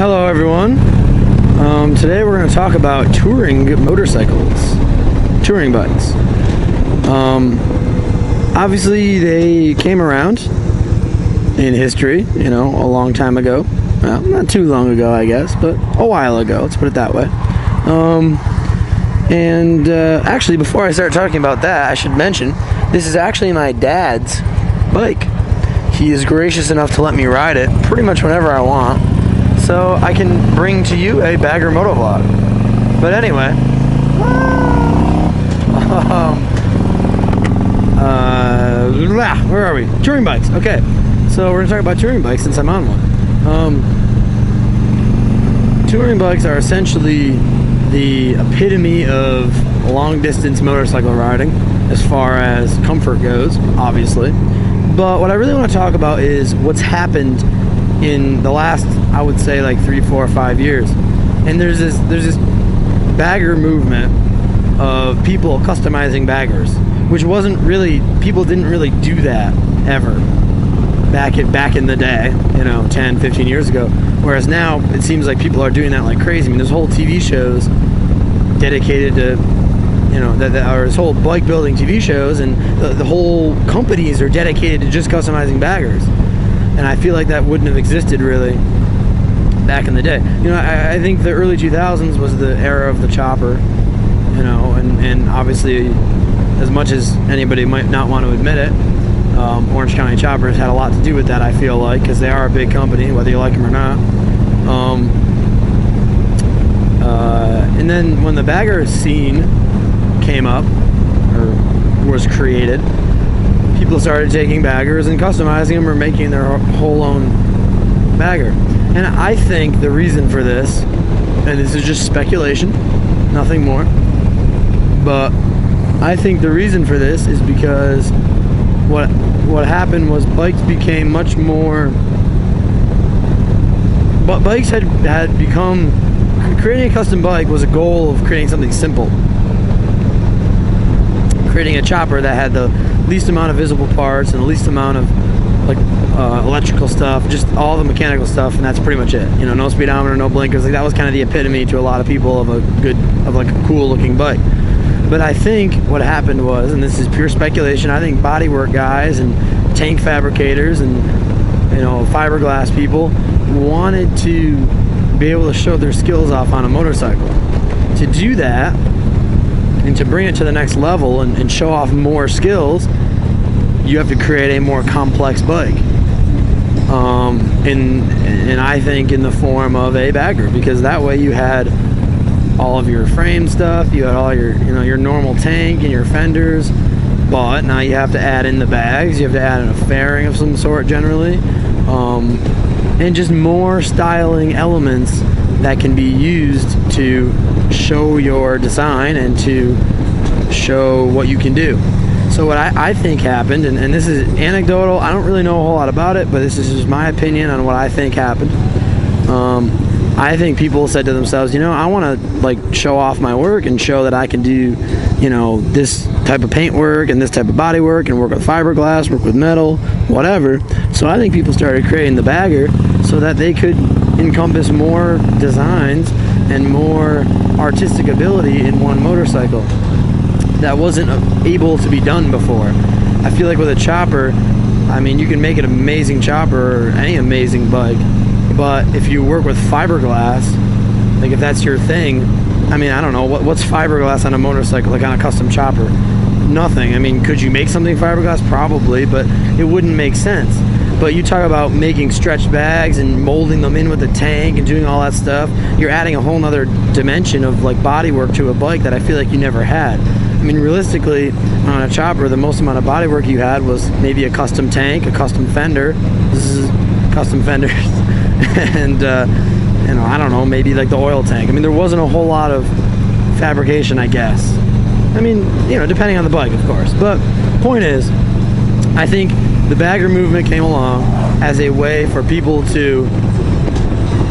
Hello everyone. Today we're going to talk about touring motorcycles, touring bikes. Obviously they came around in history, a long time ago. Well, not too long ago, I guess, but a while ago, let's put it that way. Actually, before I start talking about that, I should mention, this is actually my dad's bike. He is gracious enough to let me ride it pretty much whenever I want, so I can bring to you a Bagger motovlog. But anyway, where are we? Touring bikes. Okay, so we're gonna talk about touring bikes since I'm on one. Touring bikes are essentially the epitome of long-distance motorcycle riding as far as comfort goes, obviously. But what I really want to talk about is what's happened in the last, I would say, like 3, 4, 5 years. And there's this bagger movement of people customizing baggers, which people didn't really do that ever back in the day, 10, 15 years ago. Whereas now it seems like people are doing that like crazy. I mean, there's whole TV shows dedicated to there's whole bike building TV shows, and the whole companies are dedicated to just customizing baggers. And I feel like that wouldn't have existed really back in the day. I think the early 2000s was the era of the chopper, and obviously, as much as anybody might not want to admit it, Orange County Choppers had a lot to do with that, I feel like, because they are a big company, whether you like them or not. And then when the bagger scene came up, or was created, people started taking baggers and customizing them or making their whole own bagger. And I think the reason for this, and this is just speculation, nothing more, but I think the reason for this is because what happened was bikes became much more, but bikes had become, creating a custom bike was a goal of creating something simple. Creating a chopper that had the least amount of visible parts and the least amount of electrical stuff, just all the mechanical stuff, and that's pretty much it. No speedometer, no blinkers. Like, that was kind of the epitome to a lot of people of a cool looking bike. But I think what happened was, and this is pure speculation, I think bodywork guys and tank fabricators and fiberglass people wanted to be able to show their skills off on a motorcycle. To do that and to bring it to the next level and show off more skills, you have to create a more complex bike. And I think in the form of a bagger, because that way you had all of your frame stuff, you had all your your normal tank and your fenders, but now you have to add in the bags, you have to add in a fairing of some sort generally, and just more styling elements that can be used to show your design and to show what you can do. So what I think happened, and this is anecdotal, I don't really know a whole lot about it, but this is just my opinion on what I think happened. I think people said to themselves, I want to show off my work and show that I can do, this type of paint work and this type of body work and work with fiberglass, work with metal, whatever. So I think people started creating the bagger so that they could encompass more designs and more artistic ability in one motorcycle that wasn't able to be done before. I feel like with a chopper, you can make an amazing chopper or any amazing bike, but if you work with fiberglass, if that's your thing, I don't know, what's fiberglass on a motorcycle, on a custom chopper? Nothing. Could you make something fiberglass? Probably, but it wouldn't make sense. But you talk about making stretched bags and molding them in with a tank and doing all that stuff, you're adding a whole nother dimension of bodywork to a bike that I feel like you never had. Realistically, on a chopper, the most amount of bodywork you had was maybe a custom tank, a custom fender. This is custom fenders. And I don't know, maybe the oil tank. There wasn't a whole lot of fabrication, I guess. Depending on the bike, of course. But point is, I think the bagger movement came along as a way for people to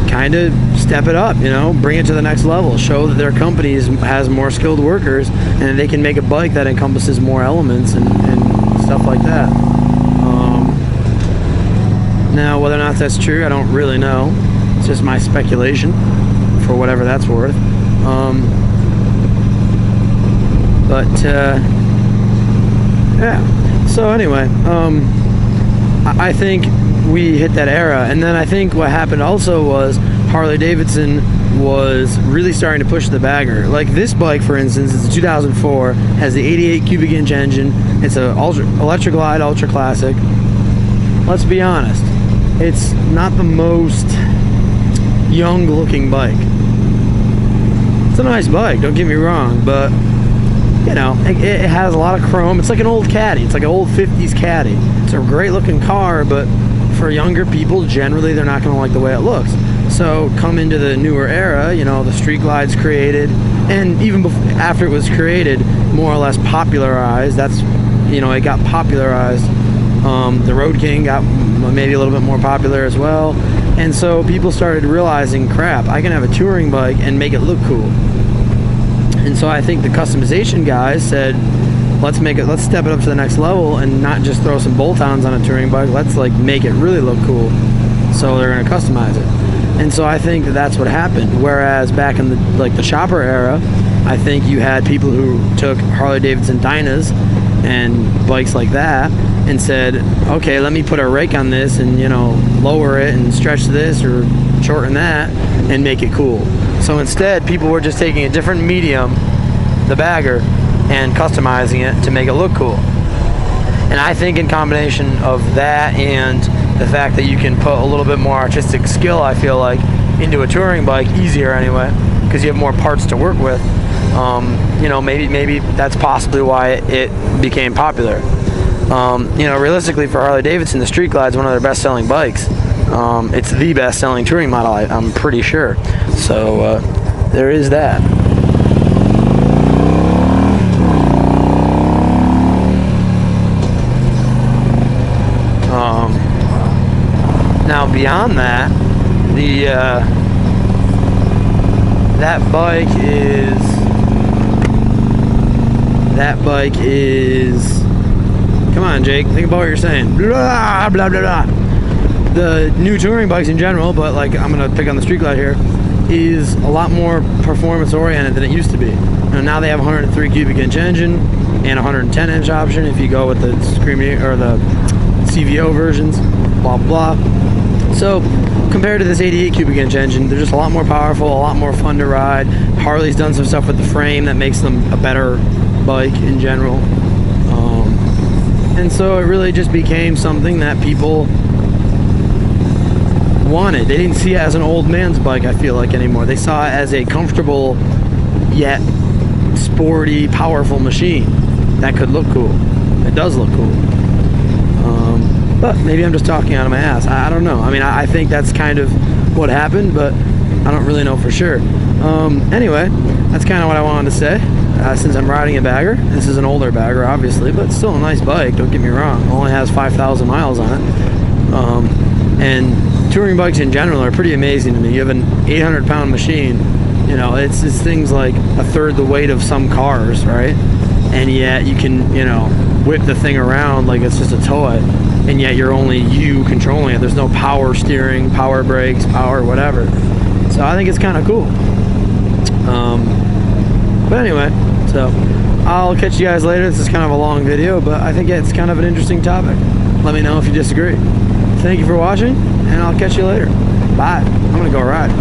kind of step it up, bring it to the next level, show that their company has more skilled workers and they can make a bike that encompasses more elements and stuff like that. Now, whether or not that's true, I don't really know. It's just my speculation, for whatever that's worth. Yeah. So anyway, I think we hit that era, and then I think what happened also was Harley Davidson was really starting to push the bagger. Like this bike, for instance, it's a 2004, has the 88 cubic inch engine. It's a Electra Glide Ultra Classic. Let's be honest, it's not the most young looking bike. It's a nice bike, don't get me wrong, but you know, it has a lot of chrome. It's like an old Caddy. It's like an old 50s Caddy. It's a great looking car, but for younger people, generally they're not going to like the way it looks. So come into the newer era, you know, the Street Glide's created, and even after it was created, more or less popularized. That's, you know, it got popularized. The Road King got maybe a little bit more popular as well, and so people started realizing, crap, I can have a touring bike and make it look cool. And so I think the customization guys said, let's step it up to the next level and not just throw some bolt-ons on a touring bike. Let's like make it really look cool. So they're going to customize it. And so I think that's what happened. Whereas back in the chopper era, I think you had people who took Harley Davidson Dynas and bikes like that and said, okay, let me put a rake on this and, you know, lower it and stretch this or shorten that and make it cool. So instead, people were just taking a different medium, the bagger, and customizing it to make it look cool. And I think in combination of that and the fact that you can put a little bit more artistic skill, I feel like, into a touring bike, easier anyway, because you have more parts to work with, you know, maybe that's possibly why it became popular. You know, realistically for Harley Davidson, the Street Glide is one of their best-selling bikes. It's the best-selling touring model, I'm pretty sure. So there is that. Now beyond that, that bike is. Come on, Jake. Think about what you're saying. Blah blah blah blah. The new touring bikes in general, but like I'm gonna pick on the Street Glide here, is a lot more performance oriented than it used to be. And now they have a 103 cubic inch engine and a 110 inch option if you go with the Screaming or the CVO versions. Blah blah. So compared to this 88 cubic inch engine, they're just a lot more powerful, a lot more fun to ride. Harley's done some stuff with the frame that makes them a better bike in general. And so it really just became something that people wanted. They didn't see it as an old man's bike, I feel like, anymore. They saw it as a comfortable yet sporty, powerful machine that could look cool. It does look cool. But maybe I'm just talking out of my ass. I don't know. I mean, I think that's kind of what happened, but I don't really know for sure. Anyway, that's kind of what I wanted to say. Since I'm riding a bagger, this is an older bagger, obviously, but it's still a nice bike, don't get me wrong. It only has 5,000 miles on it. And touring bikes in general are pretty amazing to me. You have an 800-pound machine, you know, it's things like a third the weight of some cars, right? And yet you can, you know, whip the thing around like it's just a toy, and yet you're only you controlling it. There's no power steering, power brakes, power whatever. So I think it's kind of cool. But anyway, so I'll catch you guys later. This is kind of a long video, but I think it's kind of an interesting topic. Let me know if you disagree. Thank you for watching, and I'll catch you later. Bye. I'm gonna go ride.